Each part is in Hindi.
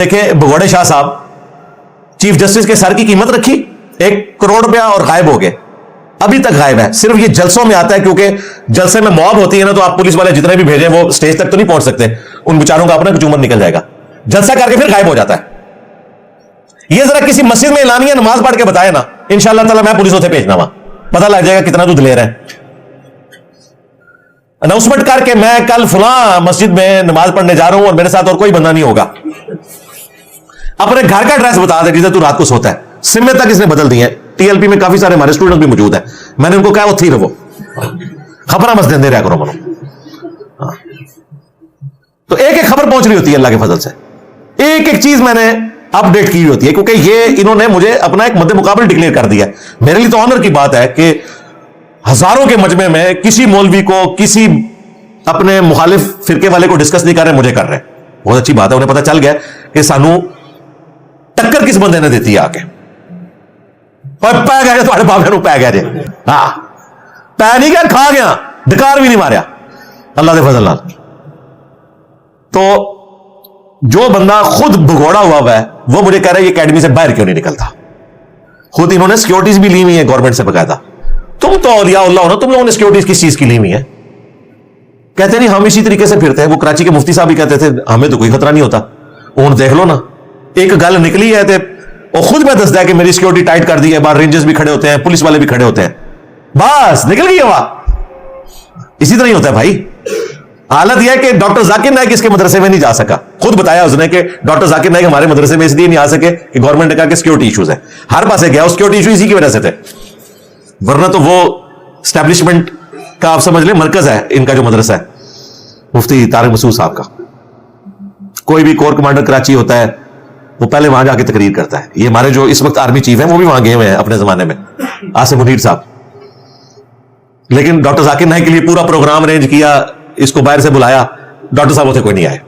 देखे भगोड़े शाह साहब चीफ जस्टिस के सर की कीमत रखी 1 करोड़ रुपया और गायब हो गए, अभी तक गायब है। सिर्फ ये जलसों में आता है, क्योंकि जलसे में मौब होती है ना, तो आप पुलिस वाले जितने भी भेजें वो स्टेज तक तो नहीं पहुंच सकते, उन बेचारों का अपना कुछ निकल जाएगा, जलसा करके फिर गायब हो जाता है। ये जरा किसी मस्जिद में एलानिया नमाज पढ़ के बताए ना, इंशाअल्लाह ताला मैं पुलिस होते भेजना, वहां पता लग जाएगा कितना तू दिलेर है। अनाउंसमेंट करके मैं कल फुला मस्जिद में नमाज पढ़ने जा रहा हूं और मेरे साथ और कोई बंदा नहीं होगा, अपने घर का एड्रेस बता दे जिसे तू रात को सोता है। सिम तक इसने बदल दिए हैं। टीएलपी में काफी सारे हमारे स्टूडेंट भी मौजूद है, मैंने उनको कहा वो थी रहो, खबर मत देते रहा करो मनो। तो एक एक खबर पहुंच रही होती है अल्लाह के फजल से, एक एक चीज मैंने अपडेट की होती है, क्योंकि ये इन्होंने मुझे अपना एक मद्दे मुकाबल डिक्लेयर कर दिया है। मेरे लिए तो ऑनर की बात है कि हजारों के मजमे में किसी मौलवी को, किसी अपने मुखालिफ फिरके वाले को डिस्कस नहीं कर रहे, मुझे कर रहे हैं। बहुत अच्छी बात है, उन्हें पता चल गया कि सानू टक्कर किस बंदे ने देती है आके। और पै गया तुम्हारे बाबे पै गया जे, हाँ पै नहीं गया, खा गया, डकार भी नहीं मारिया अल्लाह के फजल नाल। तो जो बंदा खुद भगोड़ा हुआ है वो मुझे कह रहा है ये अकेडमी से बाहर क्यों नहीं निकलता। खुद इन्होंने सिक्योरिटीज भी ली हुई है गवर्नमेंट से बकायदा। तुम तो औलिया अल्लाह हो ना, तुम लोगों ने सिक्योरिटीज किस चीज की ली हुई है? कहते नहीं हम इसी तरीके से फिरते हैं। वो कराची के मुफ्ती साहब भी कहते थे हमें तो कोई खतरा नहीं होता। उन देख लो ना, एक गल निकली है और खुद मैं दसदा है कि मेरी सिक्योरिटी टाइट कर दी है, बाहर रेंजर्स भी खड़े होते हैं, पुलिस वाले भी खड़े होते हैं, बस निकल गई हवा। इसी तरह ही होता है भाई। हालत यह है कि डॉक्टर जाकिर नाइक इसके मदरसे में नहीं जा सका। खुद बताया उसने कि डॉक्टर जाकिर नाइक हमारे मदरसे में इसलिए नहीं आ सके कि गवर्नमेंट ने कहा कि सिक्योरिटी इश्यूज है। हर पास गया, सिक्योरिटी इशू इसी की वजह से थे, वरना तो वो स्टैब्लिशमेंट का आप समझ लें मरकज है इनका जो मदरसा है मुफ्ती तारिक मसूद साहब का। कोई भी कोर कमांडर कराची होता है वो पहले वहां जाके तकरीर करता है। ये हमारे जो इस वक्त आर्मी चीफ हैं वो भी वहां गए हुए हैं अपने जमाने में, आसिफ मुनीर साहब। लेकिन डॉक्टर जाकिर नाइक के लिए पूरा प्रोग्राम अरेंज किया, इसको बाहर से बुलाया, डॉक्टर साहब होते कोई नहीं आए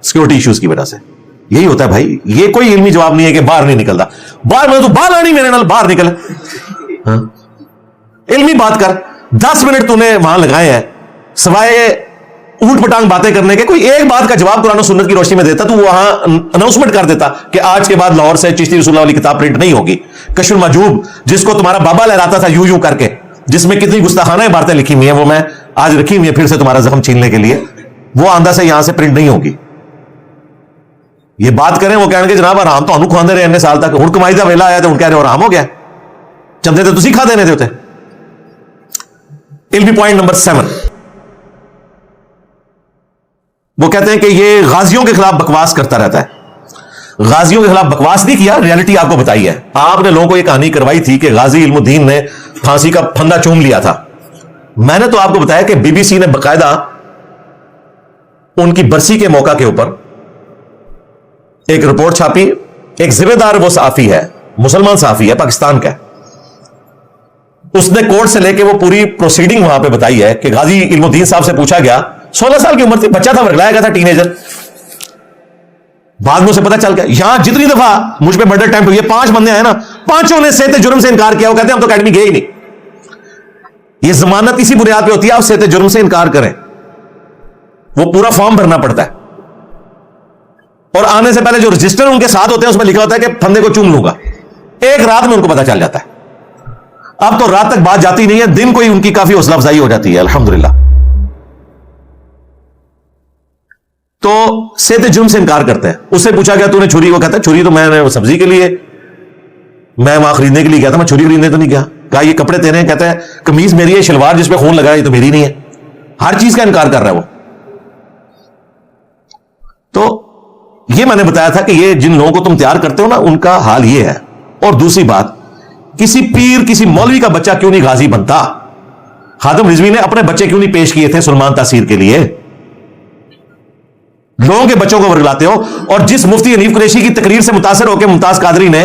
सिक्योरिटी इश्यूज की वजह से। यही होता है भाई, ये कोई इल्मी जवाब नहीं है कि बाहर नहीं निकलता। बाहर में तो बाहर आनी मेरे नाल बाहर निकल, हाँ? इल्मी बात कर। 10 मिनट तूने वहां लगाए हैं सवाए ऊट पटांग बातें करने के, कोई एक बात का जवाब कुरान और सुन्नत की रोशनी में देता, तू वहां अनाउंसमेंट कर देता कि आज के बाद लाहौर से चिश्ती रसूलुल्लाह वाली किताब प्रिंट नहीं होगी। कशफुल मजूब जिसको तुम्हारा बाबा लहराता था यूं यूं करके, जिसमें कितनी गुस्ताखाना इबारतें लिखी हुई हैं, वो मैं आज रखी हुई है फिर से तुम्हारा जख्म छीनने के लिए, वो आंदा से यहां से प्रिंट नहीं होगी। ये बात करें, वो कहने जनाब आराम तो हूं खाते रहे इतने साल तक, हूं कमाई का वेला आया तो हूं कह रहे हो आराम हो गया, चंदे तो तुसी खा देने थे उते। इल्मी पॉइंट नंबर 7, वो कहते हैं कि ये गाजियों के खिलाफ बकवास करता रहता है। गाजियों के खिलाफ बकवास नहीं किया, रियलिटी आपको बताई है। आपने लोगों को यह कहानी करवाई थी कि गाजी इल्मुद्दीन ने फांसी का फंदा चूम लिया था। मैंने तो आपको बताया कि बीबीसी ने बकायदा उनकी बरसी के मौका के ऊपर एक रिपोर्ट छापी। एक जिम्मेदार वो सहाफी है, मुसलमान सहाफी है, पाकिस्तान का, उसने कोर्ट से लेके वो पूरी प्रोसीडिंग वहां पे बताई है कि गाजी इल्मुद्दीन साहब से पूछा गया, 16 साल की उम्र थी, बच्चा था, वर्गलाया गया था, टीनेजर। बाद में उसे पता चल गया, यहां जितनी दफा मुझ पे मर्डर अटेम्प्ट हुई है, 5 बंदे हैं ना, 5 ने सेते जुर्म से इनकार किया। वो कहते हैं हम तो अकेडमी गए ही नहीं। ये जमानत इसी बुनियाद पे होती है, आप सेते जुर्म से इनकार करें, वो पूरा फॉर्म भरना पड़ता है, और आने से पहले जो रजिस्टर उनके साथ होते हैं उसमें लिखा होता है कि फंदे को चूम लूंगा। एक रात में उनको पता चल जाता है। अब तो रात तक बात जाती नहीं है, दिन को ही उनकी काफी हौसला अफजाई हो जाती है, अल्हम्दुलिल्लाह। तो सेते जुर्म से इनकार करते हैं। उससे पूछा गया तूने छुरी, वो कहता है छुरी तो मैंने सब्जी के लिए, मैं वहां खरीदने के लिए गया था, मैं छुरी खरीदने तो नहीं गया। कहा ये कपड़े तेरे हैं, कहता है कमीज मेरी है, शलवार जिसपे खून लगा है ये तो मेरी नहीं है। हर चीज का इनकार कर रहा है वो। तो ये मैंने बताया था कि ये जिन लोगों को तुम तैयार करते हो ना, उनका हाल ये है। और दूसरी बात, किसी पीर, किसी मौलवी का बच्चा क्यों नहीं गाजी बनता? खादिम रिजवी ने अपने बच्चे क्यों नहीं पेश किए थे सुलेमान तासीर के लिए? लोगों के बच्चों को वर्गलाते हो। और जिस मुफ्ती हनीफ कुरैशी की तकरीर से मुतासर होकर मुमताज कादरी ने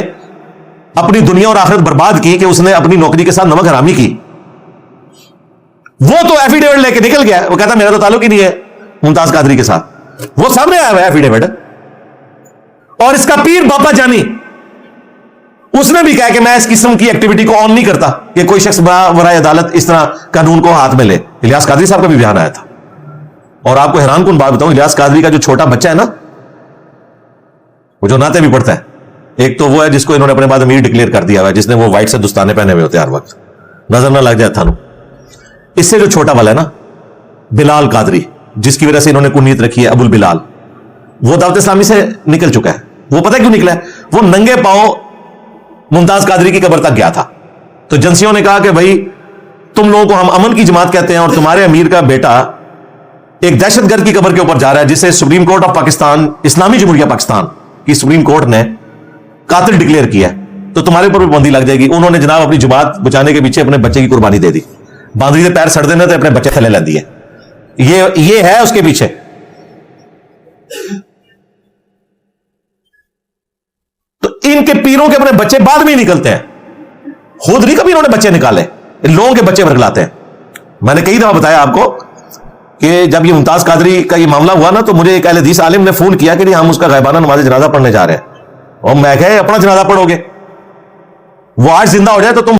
अपनी दुनिया और आखिरत बर्बाद की कि उसने अपनी नौकरी के साथ नमक हरामी की, वो तो एफिडेविट लेके निकल गया। वो कहता मेरा तो ताल्लुक ही नहीं है मुमताज कादरी के साथ, वो सामने आया हुआ है एफिडेविट। और इसका पीर बाबा जानी, उसने भी कहा कि मैं इस किस्म की एक्टिविटी को ऑन नहीं करता कि कोई शख्स वराए अदालत इस तरह कानून को हाथ में ले। इलियास कादरी साहब का भी बयान आया था। और आपको हैरान कुन बात बताऊं, इलियास कादरी का जो छोटा बच्चा है ना, वो जो नाते भी पढ़ता है, एक तो वो है जिसको इन्होंने अपने बाद अमीर डिक्लेयर कर दिया हुआ है, जिसने वो व्हाइट से दस्ताने पहने हुए होते हैं हर वक्त, नजर ना लग जाए थानू। इससे जो छोटा वाला है ना, बिलाल कादरी, जिसकी वजह से इन्होंने कुनीत रखी है अबुल बिलाल, वो दावत इस्लामी से निकल चुका है। वो पता क्यों निकला है? वो नंगे पांव मुमताज कादरी की कब्र तक गया था। तो एजेंसियों ने कहा कि भाई तुम लोगों को हम अमन की जमात कहते हैं और तुम्हारे अमीर का बेटा एक दहशतगर्द की कब्र के ऊपर जा रहा है, जिसे सुप्रीम कोर्ट ऑफ पाकिस्तान, इस्लामी जमहूरिया पाकिस्तान की सुप्रीम कोर्ट ने कातिल डिक्लेयर किया है, तो तुम्हारे ऊपर भी पाबंदी लग जाएगी। उन्होंने जनाब अपनी जमात बचाने के पीछे अपने बच्चे की कुर्बानी दे दी। बांदरी के पैर सड़ देने तो अपने बच्चे थले ला दिए। ये है उसके पीछे। तो इनके पीरों के अपने बच्चे बाद में ही निकलते हैं, खुद नहीं कभी इन्होंने बच्चे निकाले, लोगों के बच्चे वर्गलाते हैं। मैंने कई दफा बताया आपको कि जब ये मुमताज कादरी का ये मामला हुआ ना, तो मुझे एक अहले हदीस आलिम ने फोन किया कि हम उसका गायबाना नमाज जनाजा पढ़ने जा रहे हैं। और मैं कहा अपना जनाजा पढ़ोगे, वो आज जिंदा हो जाए तो तुम